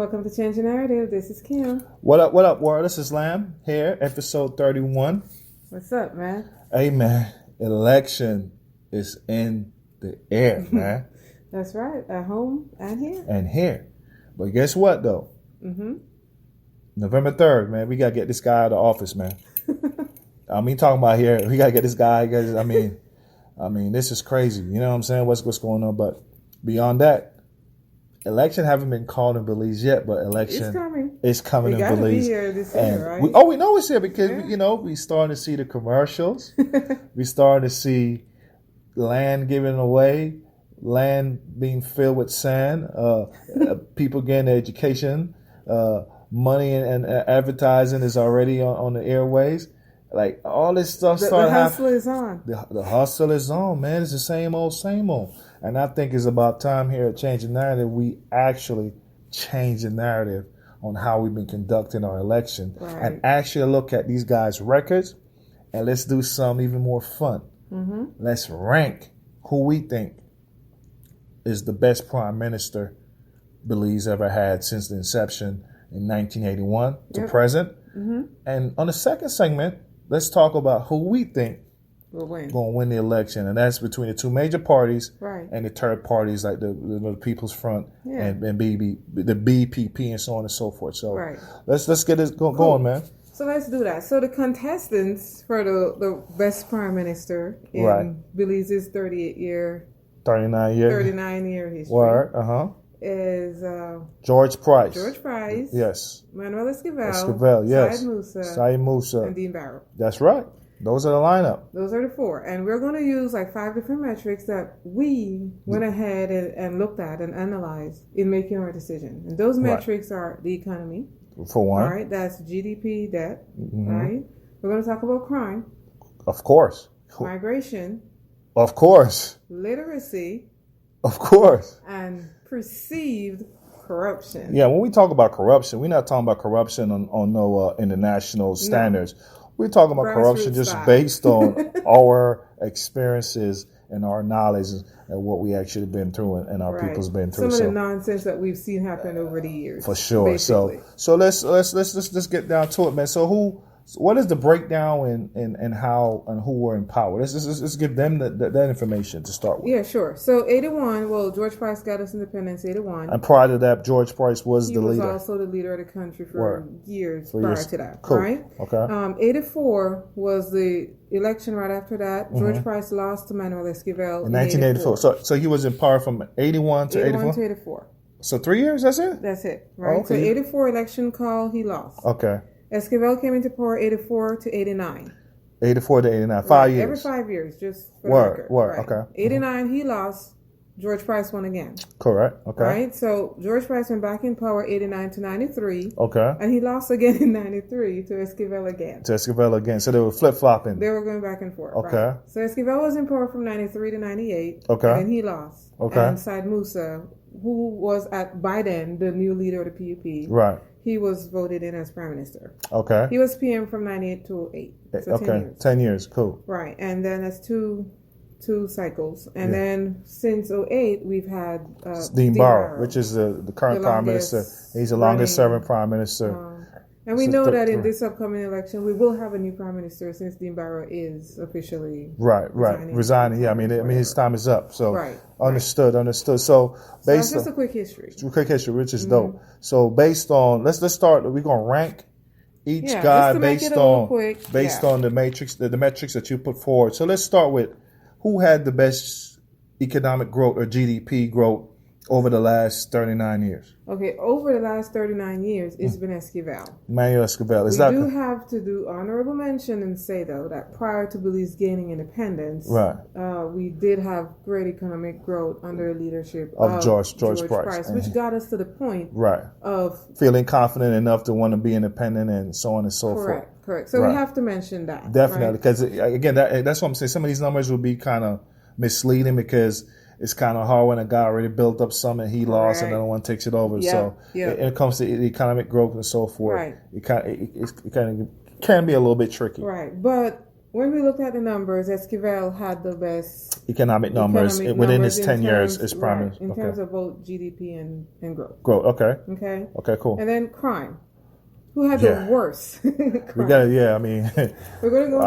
Welcome to Change Your Narrative. This is Kim. What up, world? This is Lamb here, episode 31. What's up, man? Hey, man, election is in the air, man. That's right. At home and here. And here. But guess what, though? November 3rd, man, we got to get this guy out of office, man. Talking about here, we got to get this guy. This is crazy. You know what I'm saying? What's going on? But beyond that, election haven't been called in Belize yet, but election is coming in Belize. Be here this year, right? We know it's here because we starting to see the commercials. We starting to see land given away, land being filled with sand, people getting their education, money and advertising is already on the airways. Like all this stuff started happening. The hustle is on. The hustle is on, man. It's the same old. And I think it's about time here at Change the Narrative we actually change the narrative on how we've been conducting our election and actually look at these guys' records and let's do something even more fun. Let's rank who we think is the best prime minister Belize ever had since the inception in 1981 to present. And on the second segment, let's talk about who we think going to win the election, and that's between the two major parties and the third parties like the People's Front and the BPP and so on and so forth. So let's get this going, man. So let's do that. So the contestants for the best prime minister in Belize's 39 year history is George Price. Yes. Manuel Esquivel. Said Musa. And Dean Barrow. That's right. Those are the lineup. Those are the four. And we're going to use like 5 different metrics that we went ahead and looked at and analyzed in making our decision. And those metrics are the economy. For one. All right. That's GDP, debt. Right. We're going to talk about crime. Of course. Migration. Of course. Literacy. Of course. And perceived corruption. Yeah, when we talk about corruption, we're not talking about corruption on no international standards. We're talking about corruption just based on our experiences and our knowledge and what we actually been through and our people's been through. Some of the nonsense that we've seen happen over the years. For sure. Basically. So let's get down to it, man. So what is the breakdown and how and who were in power? Let's give them that information to start with. Yeah, sure. So 81, George Price got us independence 81. And prior to that, George Price was the leader. He was also the leader of the country for years prior to that. Cool. Right? Okay. 84 was the election right after that. George Price lost to Manuel Esquivel in 1984. So he was in power from 81 to 84? 81 to 84. So 3 years, that's it? That's it, right? So 84 election call, he lost. Okay. Esquivel came into power 84 to 89. 84 to 89, 5 years. Every 5 years, just for the record. Okay. 89, he lost. George Price won again. Correct, okay. Right? So George Price went back in power 89 to 93. Okay. And he lost again in 93 to Esquivel again. So they were flip-flopping. They were going back and forth. Okay. Right? So Esquivel was in power from 93 to 98. Okay. And he lost. Okay. And Said Musa, who was by then the new leader of the PUP. Right. He was voted in as prime minister. Okay. He was PM from 98 to 08. So 10 years. 10 years. Cool. Right. And then that's two cycles. And then since 08, we've had Dean Barrow, which is the current prime minister. He's the longest serving prime minister. And we know that in this upcoming election, we will have a new prime minister since Dean Barrow is officially resigning. Yeah, his time is up. So understood. So that's just a quick history. Which is dope. So based on let's start. We're gonna rank each guy based on the matrix, the metrics that you put forward. So let's start with who had the best economic growth or GDP growth over the last 39 years. Okay, over the last 39 years, it's been Esquivel. Manuel Esquivel. We do have to do honorable mention and say, though, that prior to Belize gaining independence, we did have great economic growth under the leadership of George Price, which got us to the point of feeling confident enough to want to be independent and so on and so forth. Correct. So we have to mention that. Definitely, because, again, that's what I'm saying. Some of these numbers will be kind of misleading because it's kind of hard when a guy already built up something and he lost and another one takes it over. So when it comes to economic growth and so forth, it can be a little bit tricky. Right. But when we looked at the numbers, Esquivel had the best economic numbers within his 10 years. Is primary in terms of both GDP and growth. Growth. Okay. Okay. Okay. Cool. And then crime. Who had the worst? We got it. Yeah, I mean, we're gonna go.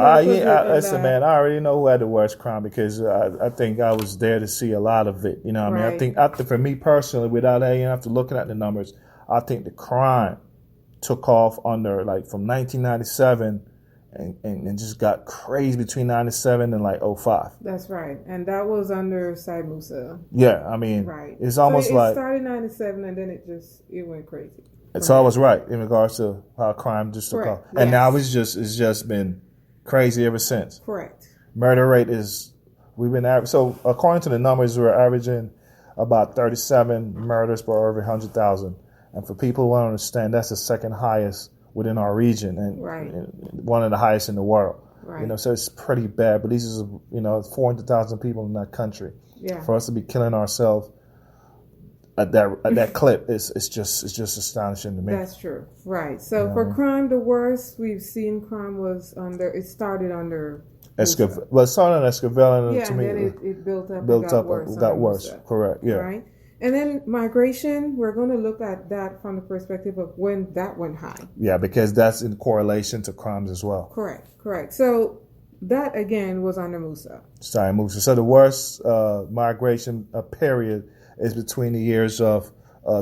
Listen, man, I already know who had the worst crime because I think I was there to see a lot of it. You know, what I mean, I think for me personally, without after looking at the numbers, I think the crime took off under from 1997 and just got crazy between 97 and 05. That's right, and that was under Said Musa. Yeah, I mean, it's almost it started in 97 and then it went crazy. It's always right in regards to how crime just took off, and now it's just been crazy ever since. Correct. Murder rate we've been so according to the numbers, we're averaging about 37 murders per every 100,000, and for people who don't understand, that's the second highest within our region and one of the highest in the world. Right. So it's pretty bad. But these is 400,000 people in that country. Yeah. For us to be killing ourselves at that clip, it's just astonishing to me. That's true. Right. So for crime, the worst we've seen crime was it started under Esquivel. Well, it started on Esquivel, and to me, then it built up. Got worse. Correct. Yeah. Right. And then migration, we're going to look at that from the perspective of when that went high. Yeah, because that's in correlation to crimes as well. Correct. So that, again, was under Musa. Musa. So the worst migration period is between the years of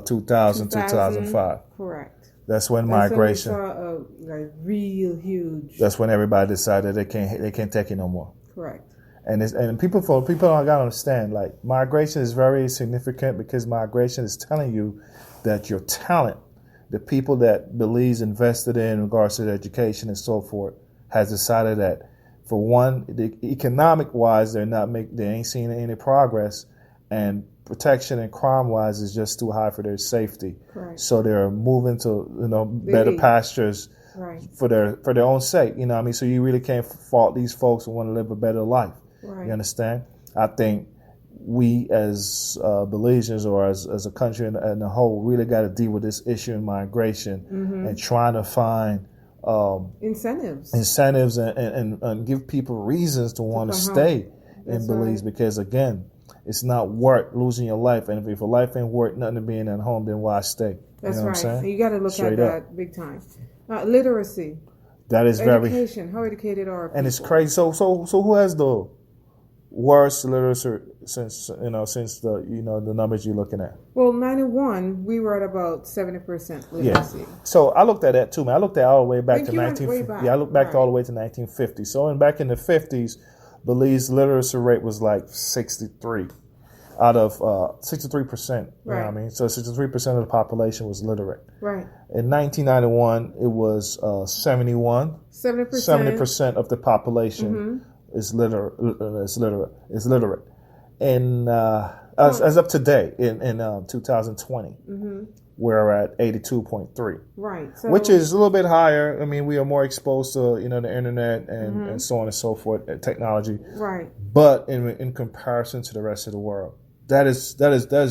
2000 2005. Correct. That's when migration. When we saw a real huge. That's when everybody decided they can't take it no more. Correct. And people don't gotta understand, migration is very significant because migration is telling you that your talent, the people that Belize invested in regards to their education and so forth, has decided that for one, economic wise, they ain't seeing any progress, and protection and crime wise is just too high for their safety. Right. So they're moving to better pastures. Right. For their own sake, So you really can't fault these folks who want to live a better life. Right. You understand? I think we as Belizeans or as a country in a whole really got to deal with this issue in migration and trying to find incentives and give people reasons to want to stay in Belize because, again, it's not worth losing your life. And if your life ain't worth nothing to being at home, then why stay? That's right. You got to look at that big time. Literacy. That is education. How educated are people? And it's crazy. So who has the worst literacy since the the numbers you're looking at? Well, 91 we were at about 70% literacy. Yeah. So I looked at that too, man. I looked at all the way back to 1950. Yeah, I looked back all the way to 1950. So back in the 50s, Belize literacy rate was 63 out of 63%. You know what I mean? So 63% of the population was literate. Right. In 1991, it was 71. 70% of the population is literate. And as of today, in 2020, we're at 82.3. Right. So, which is a little bit higher. I mean, we are more exposed to the internet and so on and so forth, technology. Right. But in comparison to the rest of the world, that is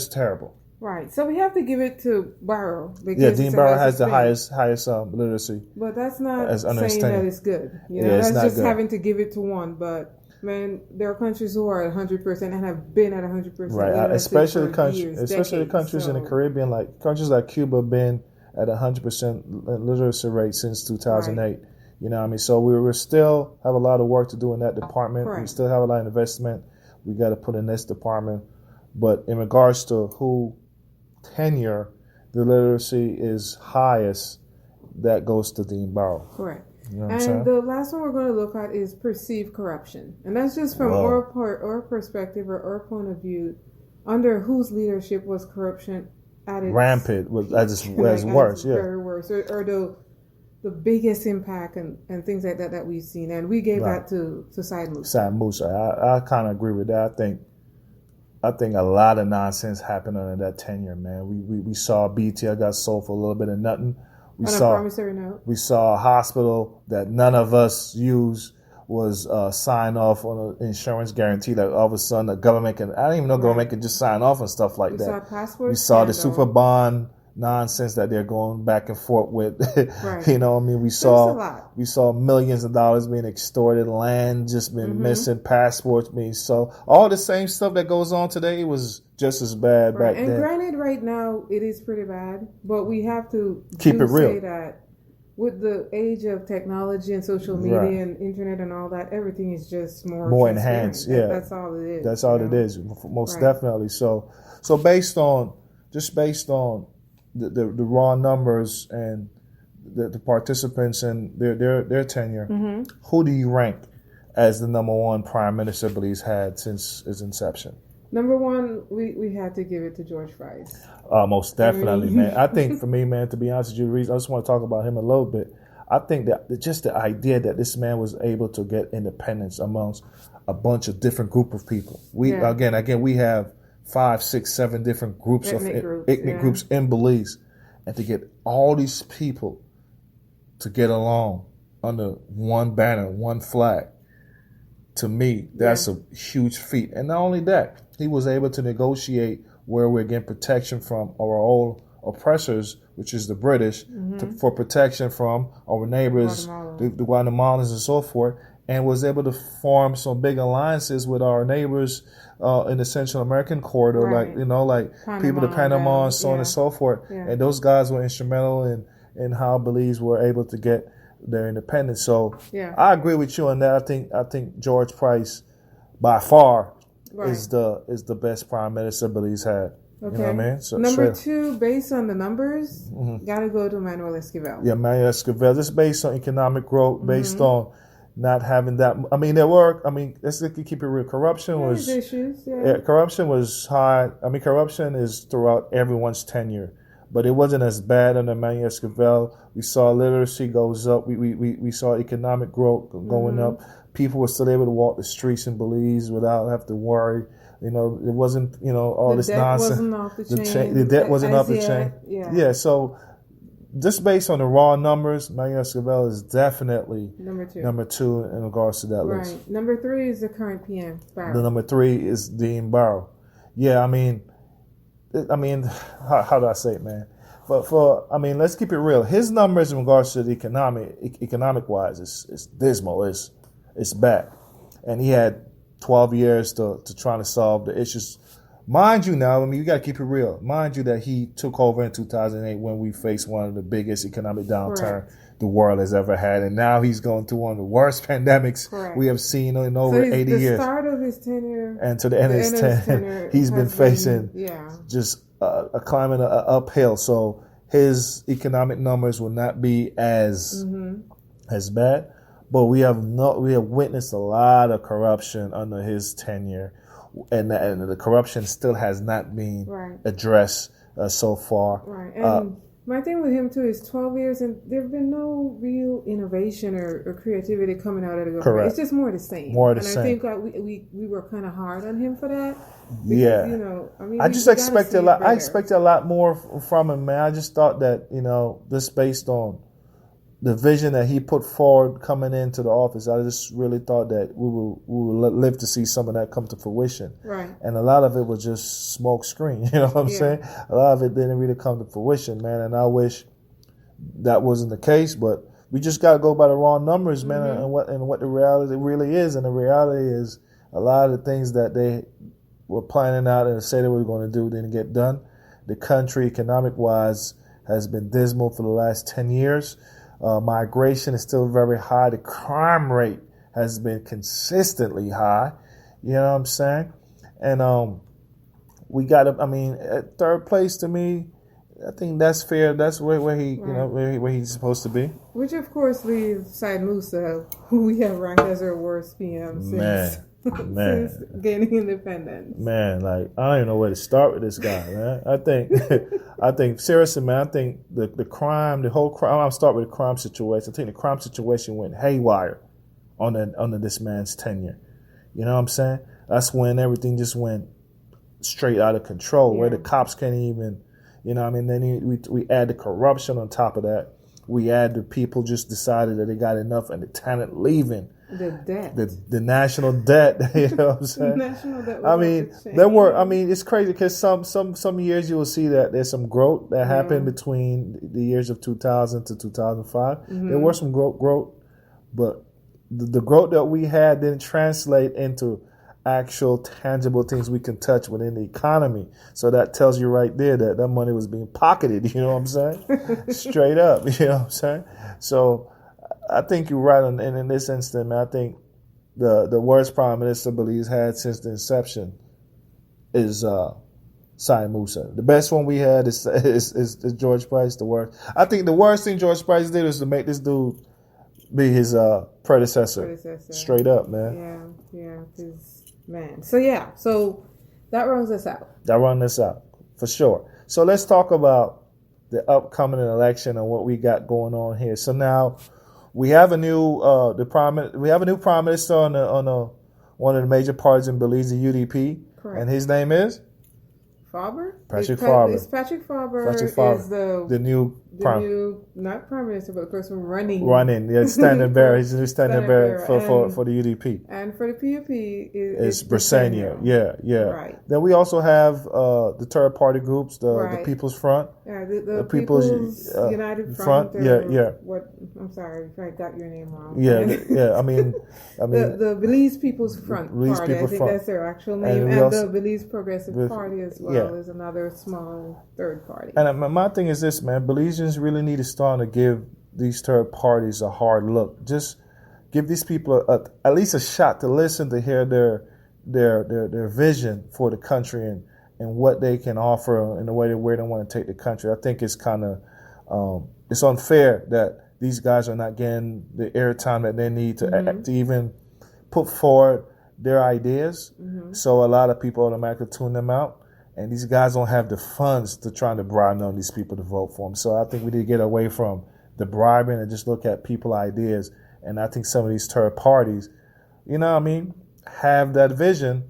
terrible. Right. So we have to give it to Barrow. Dean Barrow has the highest literacy. But that's not saying that it's good. That's just good. Having to give it to one. But man, there are countries who are at 100% and have been at 100%. Right. Especially the countries in the Caribbean, countries like Cuba, have been at 100% literacy rate since 2008. Right. You know what I mean? So we still have a lot of work to do in that department. Right. We still have a lot of investment we got to put in this department. But in regards to who tenure, the literacy is highest, that goes to Dean Barrow. Correct. You know and the last one we're going to look at is perceived corruption. And that's just from our perspective or our point of view. Under whose leadership was corruption at its... Rampant, as worse, yeah. Very worse. Or the biggest impact and things like that we've seen. And we gave that to Said Musa. Said Musa. I kind of agree with that. I think a lot of nonsense happened under that tenure, man. We saw BTL got sold for a little bit of nothing. We saw a hospital that none of us use was signed off on an insurance guarantee that all of a sudden the government can, I don't even know government can just sign off on stuff like that. We saw passports. We saw the super bond nonsense that they're going back and forth with. Right. You know, I mean, we saw millions of dollars being extorted, land just been missing, passports being sold. All the same stuff that goes on today was just as bad back then. And granted, right now it is pretty bad, but we have to keep it real. Say that with the age of technology and social media and internet and all that, everything is just more enhanced. Yeah, that's all it is. That's all it is, most definitely. So based on the raw numbers and the participants and their tenure, who do you rank as the number one prime minister Belize had since its inception? Number one, we had to give it to George Price. Most definitely, man. I think for me, man, to be honest with you, Reese, I just want to talk about him a little bit. I think that just the idea that this man was able to get independence amongst a bunch of different group of people. Again, we have 5, 6, 7 different groups ethnic groups in Belize, and to get all these people to get along under one banner, one flag. To me, that's a huge feat. And not only that, he was able to negotiate where we're getting protection from our old oppressors, which is the British, for protection from our neighbors, the Guatemalans and so forth, and was able to form some big alliances with our neighbors in the Central American corridor, like Panama, people to Panama and so on and so forth. Yeah. And those guys were instrumental in how Belize were able to get their independence. So I agree with you on that. I think George Price, by far, is the best prime minister Belize had. Okay. You know what I mean? So, Number 2, based on the numbers, gotta go to Manuel Esquivel. Yeah, Manuel Esquivel. This is based on economic growth, based on not having that. I mean, let's keep it real. Corruption was issues. Corruption was high. I mean, corruption is throughout everyone's tenure. But it wasn't as bad under Manuel Esquivel. We saw literacy goes up. We saw economic growth going up. People were still able to walk the streets in Belize without having to worry. You know, it wasn't, all this nonsense. The debt wasn't off the chain. Yeah. So just based on the raw numbers, Manuel Esquivel is definitely number two in regards to that list. Right. Number 3 is the current PM, Barrow. The number 3 is Dean Barrow. Yeah, I mean, how do I say it, man? But let's keep it real. His numbers in regards to the economic wise, is dismal. It's bad, and he had 12 years to try to solve the issues. Mind you, now, you got to keep it real. Mind you, that he took over in 2008 when we faced one of the biggest economic downturn the world has ever had, and now he's going through one of the worst pandemics we have seen in over 80 years. The start of his tenure and to the end of his tenure, he's been facing just a climbing uphill. So his economic numbers will not be as bad, but we have witnessed a lot of corruption under his tenure, and the corruption still has not been addressed so far. Right. And my thing with him too is 12 years and there have been no real innovation or creativity coming out of the government. Correct. It's just more the same. And I think we were kind of hard on him for that. Because, I just expected a lot. I expected a lot more from him, man. I just thought that just based on the vision that he put forward coming into the office, I just really thought that we will live to see some of that come to fruition. Right. And a lot of it was just smoke screen. You know what I'm saying? A lot of it didn't really come to fruition, man. And I wish that wasn't the case, but we just got to go by the raw numbers, man, and what the reality really is. And the reality is a lot of the things that they were planning out and said they were going to do didn't get done. The country, economic-wise, has been dismal for the last 10 years. Migration is still very high. The crime rate has been consistently high. You know what I'm saying? And we got at third place to me, I think that's fair. That's where he, where he's supposed to be. Which of course leaves Syed Musa, who we have ranked as our worst PM since gaining independence. Man, I don't even know where to start with this guy, man. I think seriously, man, I think the crime, the whole crime, I'll start with the crime situation. I think the crime situation went haywire under this man's tenure. You know what I'm saying? That's when everything just went straight out of control, where the cops can't even, then we add the corruption on top of that. we had the people just decided that they got enough and the tenant leaving. The debt. The national debt, you know what I'm saying? National debt. It's crazy because some years you will see that there's some growth that happened between the years of 2000 to 2005. Mm-hmm. There was some growth, but the growth that we had didn't translate into actual tangible things we can touch within the economy. So that tells you right there that money was being pocketed, you know what I'm saying? Straight up, you know what I'm saying? So I think you're right in this instance, man. I think the worst prime minister Belize had since the inception is Sy Moussa. The best one we had is George Price. The worst. I think the worst thing George Price did was to make this dude be his predecessor. Straight up, man. Yeah. Man. So that runs us out. For sure. So let's talk about the upcoming election and what we got going on here. So now we have a new prime minister on one of the major parties in Belize, the UDP. Correct. And his name is Faber. Patrick Faber. Patrick Faber is the new not prime minister, but the person running. Standing bearer. He's the new standing bearer for the UDP. And for the PUP it's Briceño. Yeah. Right. Then we also have the third party groups, the People's Front. Yeah, the People's United Front. What? I'm sorry if I got your name wrong. I mean, the Belize People's Front Party. I think that's their actual name, and the Belize Progressive Party as well is another small third party. And my thing is this, man. Belizeans really need to start to give these third parties a hard look. Just give these people at least a shot to listen, to hear their vision for the country and what they can offer and the way where they want to take the country. I think it's kind of it's unfair that these guys are not getting the airtime that they need to even put forward their ideas. Mm-hmm. So a lot of people automatically tune them out. And these guys don't have the funds to try to bribe on these people to vote for them. So I think we need to get away from the bribing and just look at people's ideas. And I think some of these third parties, have that vision.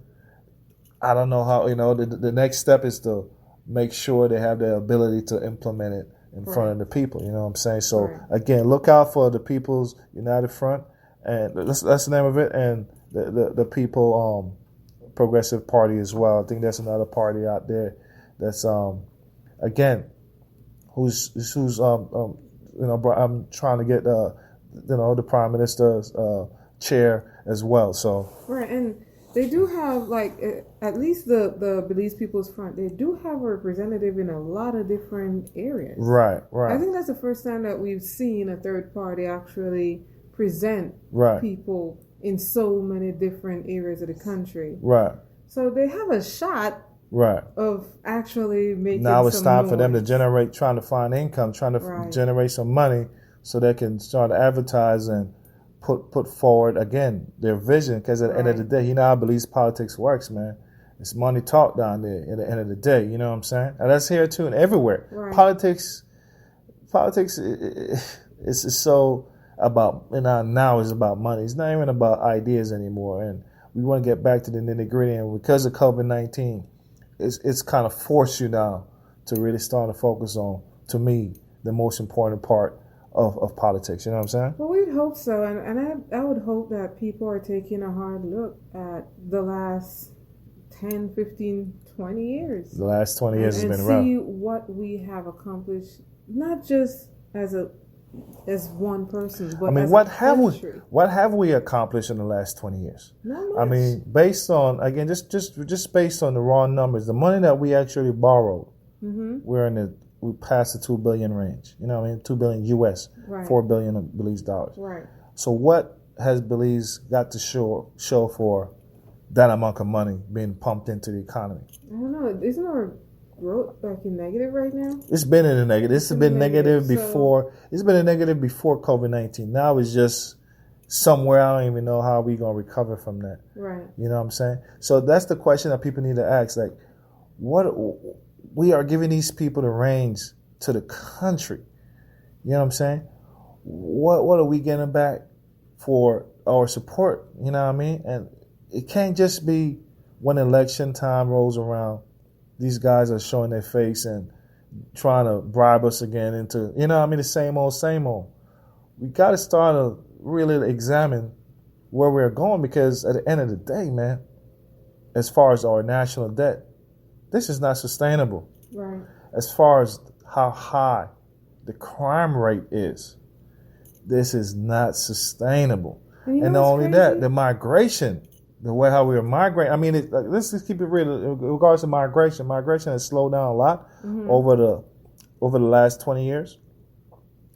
I don't know how, the next step is to make sure they have the ability to implement it in front of the people. You know what I'm saying? So again, look out for the People's United Front, and that's the name of it, and the People Progressive Party as well. I think that's another party out there that's again who's I'm trying to get the Prime Minister's chair as well. So and they do have at least the Belize People's Front. They do have a representative in a lot of different areas. Right. I think that's the first time that we've seen a third party actually present people in so many different areas of the country. Right. So they have a shot of actually making now it's time for them to trying to find income, trying to generate some money so they can start to advertise and put forward, again, their vision. Because at the end of the day, you know how Belize politics works, man. It's money talk down there at the end of the day. You know what I'm saying? And that's here, too, and everywhere. Right. Politics is so about, now is about money. It's not even about ideas anymore. And we want to get back to the nitty-gritty. And because of COVID-19, it's kind of forced you now to really start to focus on, to me, the most important part of politics. You know what I'm saying? Well, we'd hope so. And I would hope that people are taking a hard look at the last 10, 15, 20 years. The last 20 years has been rough. And see what we have accomplished, not just as one person, but as what have we accomplished in the last 20 years? Not much. Based on, again, just based on the raw numbers, the money that we actually borrowed, we passed the 2 billion range. 2 billion US, 4 billion of Belize dollars. Right. So what has Belize got to show for that amount of money being pumped into the economy? I don't know. Isn't our growth in negative right now? It's been in a negative. It's been negative before. It's been a negative before COVID-19. Now it's just somewhere. I don't even know how we gonna recover from that. Right. You know what I'm saying? So that's the question that people need to ask. Like, what we are giving these people the reins to the country. You know what I'm saying? What are we getting back for our support? You know what I mean? And it can't just be when election time rolls around, these guys are showing their face and trying to bribe us again into, the same old, same old. We got to start to really examine where we're going, because at the end of the day, man, as far as our national debt, this is not sustainable. Right. As far as how high the crime rate is, this is not sustainable. And not only that, the migration, the way how we are migrating. I mean, let's just keep it real. In regards to migration has slowed down a lot over the last 20 years.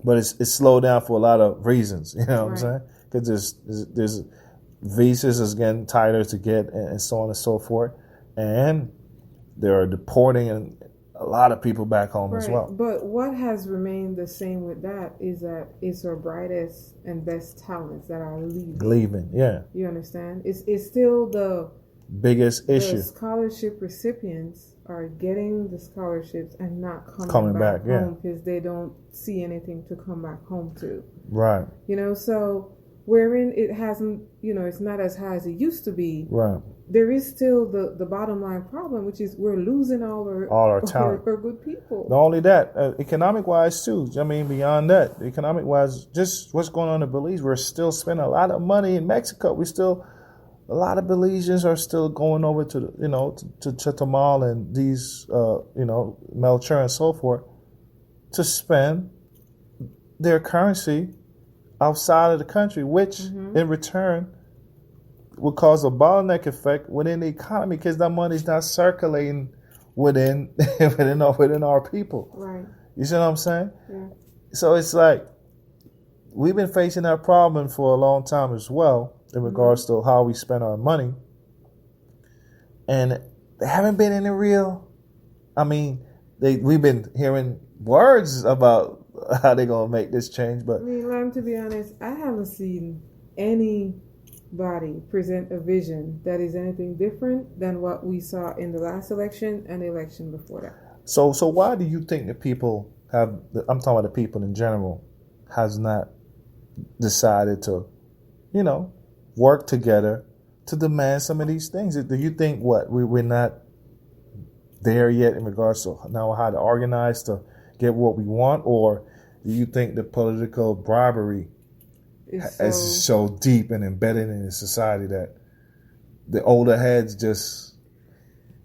But it's slowed down for a lot of reasons. You know what I'm saying? Because there's visas is getting tighter to get, and so on and so forth, and they're deporting a lot of people back home as well. But what has remained the same with that is that it's our brightest and best talents that are leaving. Yeah. You understand? It's still the biggest issue. The scholarship recipients are getting the scholarships and not coming back home because they don't see anything to come back home to. Right. So wherein it hasn't, it's not as high as it used to be. Right. There is still the bottom line problem, which is we're losing all our talent. Our good people. Not only that, economic wise too. I mean, beyond that, economic wise, just what's going on in Belize, we're still spending a lot of money in Mexico. A lot of Belizeans are still going over to to Chetumal and these Melchor and so forth to spend their currency outside of the country, which in return will cause a bottleneck effect within the economy, because that money is not circulating within our people. Right. You see what I'm saying? Yeah. So it's like we've been facing that problem for a long time as well in regards to how we spend our money, and there haven't been any real. I mean, we've been hearing words about how they're gonna make this change, but Lem, to be honest, I haven't seen anybody present a vision that is anything different than what we saw in the last election and the election before that. So why do you think that people have? I'm talking about the people in general, has not decided to, work together to demand some of these things? Do you think we're not there yet in regards to now how to organize to get what we want, or do you think the political bribery is so deep and embedded in the society that the older heads just...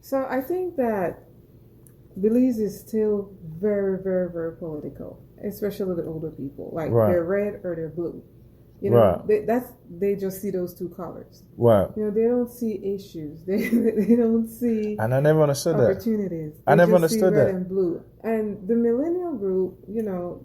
So I think that Belize is still very, very, very political, especially the older people. Like they're red or they're blue. They just see those two colors. Right. They don't see issues. They don't see. And I never understood opportunities. I never understood red and blue. And the millennial group,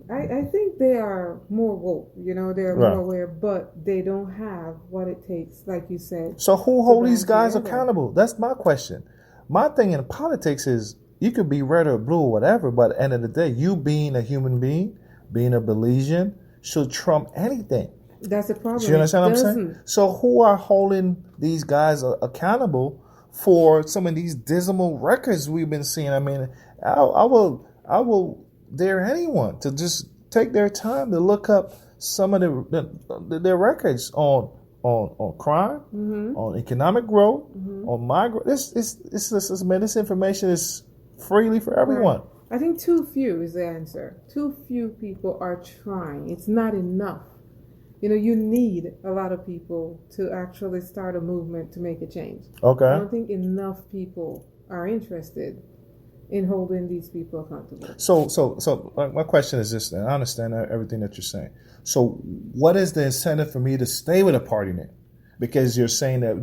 I think they are more woke. They're more aware, but they don't have what it takes, like you said. So who hold these guys accountable? That's my question. My thing in politics is you could be red or blue or whatever, but at the end of the day, you being a human being, being a Belizean, should trump anything. That's the problem. Do you understand what I'm saying? So who are holding these guys accountable for some of these dismal records we've been seeing? I mean, I will dare anyone to just take their time to look up some of their records on crime, on economic growth, on migrant. This information is freely for everyone. Right. I think too few is the answer. Too few people are trying. It's not enough. You need a lot of people to actually start a movement to make a change. Okay. I don't think enough people are interested in holding these people accountable. So my question is this, and I understand everything that you're saying. So what is the incentive for me to stay with a party then? Because you're saying that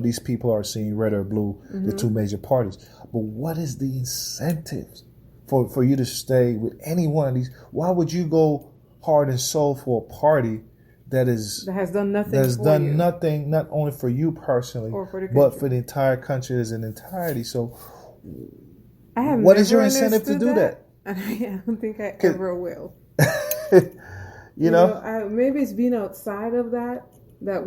these people are seeing red or blue, the two major parties. But what is the incentive for you to stay with any one of these? Why would you go heart and soul for a party that has done nothing, not only for you personally, but for the entire country as an entirety? So what is your incentive to do that? And I don't think I ever will. Maybe it's being outside of that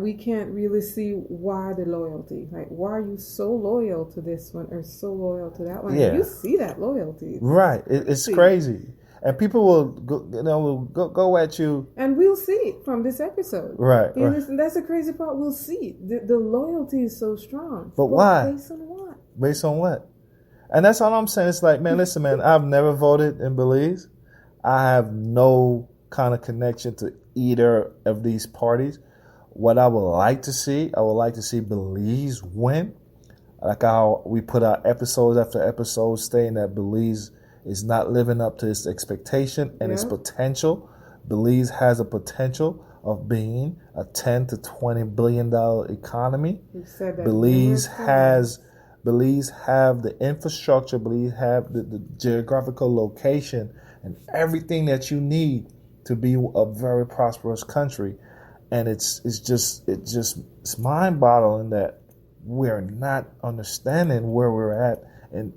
we can't really see why the loyalty. Like, why are you so loyal to this one or so loyal to that one? Yeah. You see that loyalty. Right. It's crazy. And people will go at you. And we'll see it from this episode. Right. And that's the crazy part. We'll see it. The loyalty is so strong. But why? Based on what? Based on what? And that's all I'm saying. It's like, man, listen, man, I've never voted in Belize. I have no kind of connection to either of these parties. What I would like to see, Belize win. Like how we put out episodes after episodes stating that Belize is not living up to its expectation and its potential. Belize has a potential of being a $10 to $20 billion economy. Belize have the infrastructure. Belize have the geographical location and everything that you need to be a very prosperous country. And it's mind-boggling that we're not understanding where we're at in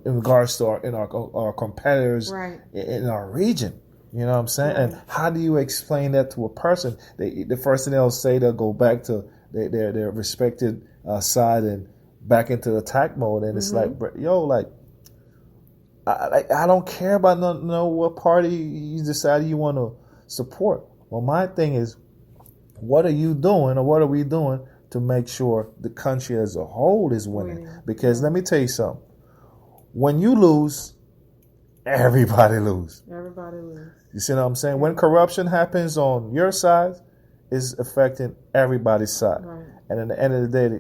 regards to our competitors in our region. You know what I'm saying? Right. And how do you explain that to a person? The first thing they'll say, they'll go back to their respected side and back into attack mode. And it's like, yo, like, I don't care about what party you decide you want to support. Well, my thing is, what are you doing or what are we doing to make sure the country as a whole is winning? Because let me tell you something. When you lose, everybody lose. Everybody lose. You see what I'm saying? When corruption happens on your side, it's affecting everybody's side. Right. And at the end of the day,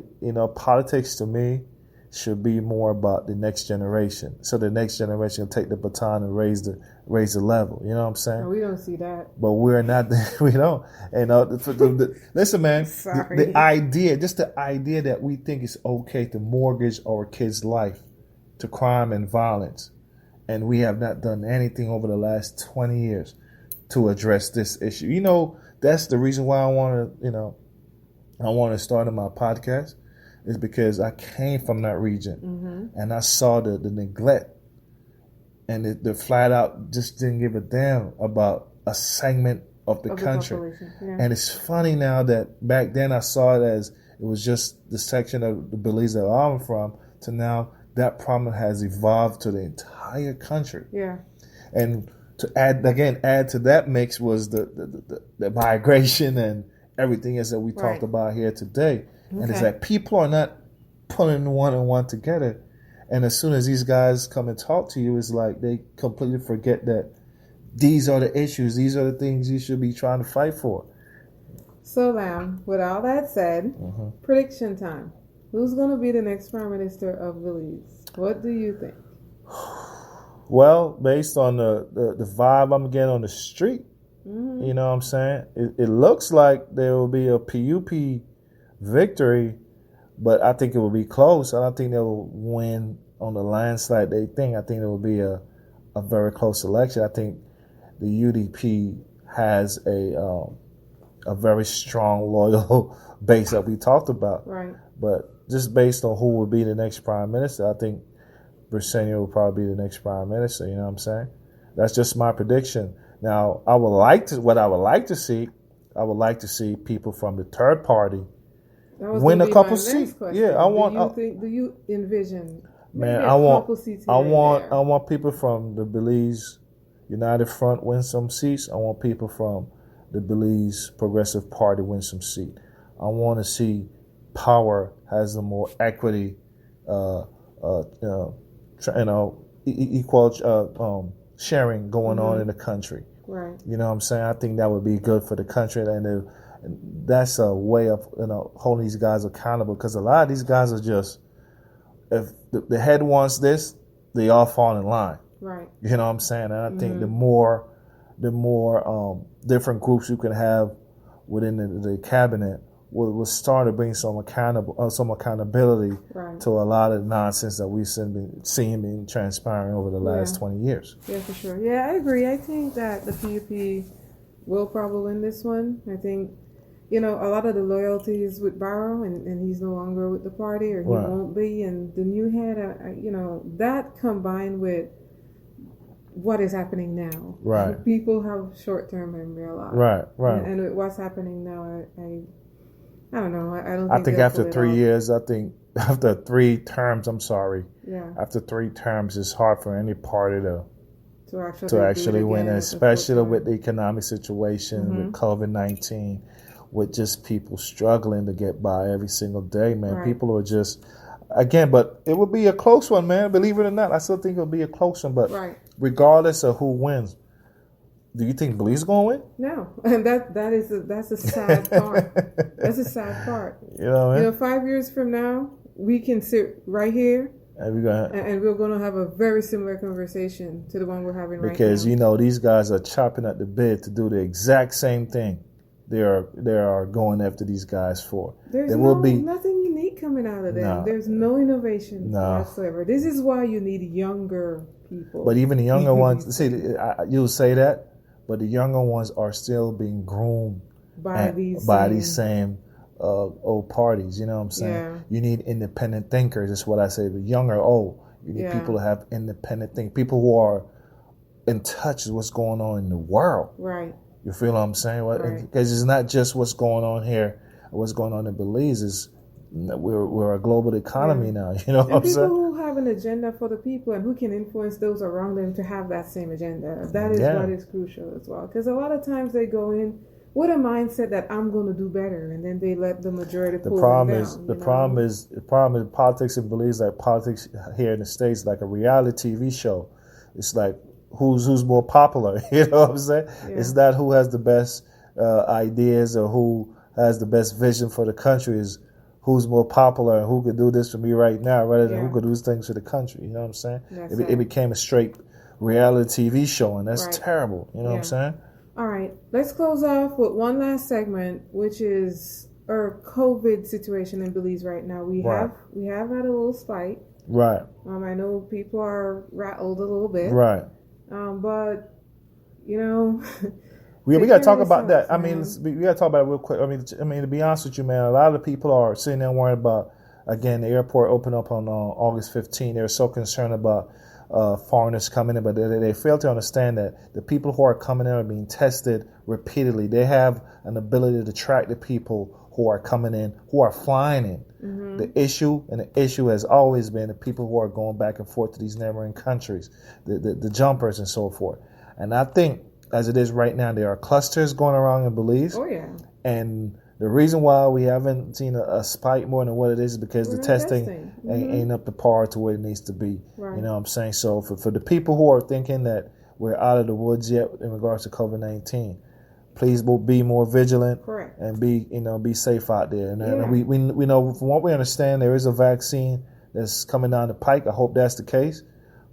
politics to me should be more about the next generation. So the next generation will take the baton and raise the level. You know what I'm saying? No, we don't see that. But we're not. We don't. And listen, man. The idea that we think it's okay to mortgage our kids' life to crime and violence, and we have not done anything over the last 20 years to address this issue. That's the reason why I want to start my podcast. Is because I came from that region and I saw the neglect and the flat out just didn't give a damn about a segment of the country. And it's funny now that back then I saw it as it was just the section of the Belize that I'm from, to now that problem has evolved to the entire country. Yeah. And to add to that mix was the migration and everything else that we talked about here today. Okay. And it's like people are not putting one and one together. And as soon as these guys come and talk to you, it's like they completely forget that these are the issues. These are the things you should be trying to fight for. So, Lam, with all that said, prediction time. Who's going to be the next Prime Minister of Belize? What do you think? Well, based on the vibe I'm getting on the street, you know what I'm saying? It looks like there will be a PUP victory, but I think it will be close. I don't think they will win on the landslide they think. I think it will be a very close election. I think the UDP has a very strong, loyal base that we talked about. Right. But just based on who will be the next prime minister, I think Briceño will probably be the next prime minister. You know what I'm saying? That's just my prediction. Now, I would like to see people from the third party win a couple seats. Yeah, do you envision? Man, I want people from the Belize United Front win some seats. I want people from the Belize Progressive Party win some seats. I want to see power has a more equity, equal sharing going on in the country. Right. You know what I'm saying? I think that would be good for the country, and that's a way of holding these guys accountable, because a lot of these guys are just, if the head wants this, they all fall in line. Right. You know what I'm saying? And I think the more different groups you can have within the cabinet will start to bring some accountability to a lot of nonsense that we've been seeing being transpiring over the last 20 years. Yeah, for sure. Yeah, I agree. I think that the PUP will probably win this one. I think, a lot of the loyalty is with Barrow, and he's no longer with the party, or he won't be. And the new head, that combined with what is happening now. Right. People have short-term memory a lot. Right. And with what's happening now, I don't know. I think after 3 years, after 3 terms, Yeah. After 3 terms, it's hard for any party to actually win, especially with the economic situation, with COVID-19, with just people struggling to get by every single day, man. Right. People are just, Again, but it would be a close one, man. Believe it or not, I still think it'll be a close one. But regardless of who wins, do you think Belize is going to win? No, and that's a sad part. That's a sad part. You know what I mean? 5 years from now, we can sit right here, and we're going to have a very similar conversation to the one we're having right now. Because these guys are chopping at the bit to do the exact same thing. They are going after these guys for. There will be nothing unique coming out of them. No. There's no innovation whatsoever. This is why you need younger people. But even the younger ones, see, you'll say that. But the younger ones are still being groomed by these same old parties. You know what I'm saying? Yeah. You need independent thinkers. That's what I say. The young or old. You need people to have independent think. People who are in touch with what's going on in the world. Right. You feel what I'm saying? Because it's not just what's going on here. What's going on in Belize we're a global economy now. You know what I'm saying? People who have an agenda for the people and who can influence those around them to have that same agenda. That is what is crucial as well. Because a lot of times they go in with a mindset that I'm going to do better, and then they let the majority pull them down. The problem is politics in Belize, like politics here in the States, like a reality TV show. It's like who's more popular. You know what I'm saying? Yeah. It's not who has the best ideas or who has the best vision for the country. Is who's more popular and who could do this for me right now rather than who could do things for the country. You know what I'm saying? It became a straight reality TV show, and that's terrible. You know what I'm saying? All right. Let's close off with one last segment, which is our COVID situation in Belize right now. We have had a little spike. Right. I know people are rattled a little bit. Right. But, we got to talk about that. I mean, we got to talk about it real quick. I mean, to be honest with you, man, a lot of the people are sitting there worrying about, again, the airport opened up on August 15th. They're so concerned about foreigners coming in, but they fail to understand that the people who are coming in are being tested repeatedly. They have an ability to track the people who are coming in, who are flying in. Mm-hmm. The issue has always been the people who are going back and forth to these neighboring countries, the jumpers and so forth. And I think, as it is right now, there are clusters going around in Belize. Oh, yeah. And the reason why we haven't seen a spike more than what it is because the testing ain't up to par to where it needs to be. Right. You know what I'm saying? So for the people who are thinking that we're out of the woods yet in regards to COVID-19, please be more vigilant. Correct. And be safe out there. And we know from what we understand, there is a vaccine that's coming down the pike. I hope that's the case.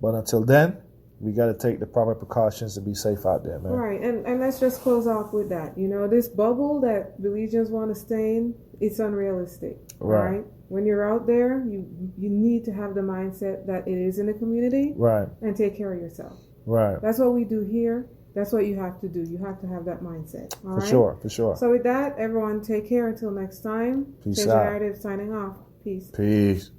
But until then, we got to take the proper precautions to be safe out there, man. Right, and let's just close off with that. This bubble that Belizeans want to stay in, it's unrealistic. Right? When you're out there, you need to have the mindset that it is in the community. Right. And take care of yourself. Right. That's what we do here. That's what you have to do. You have to have that mindset. All right? For sure. So with that, everyone, take care until next time. Peace Change out. Narrative signing off. Peace. Peace.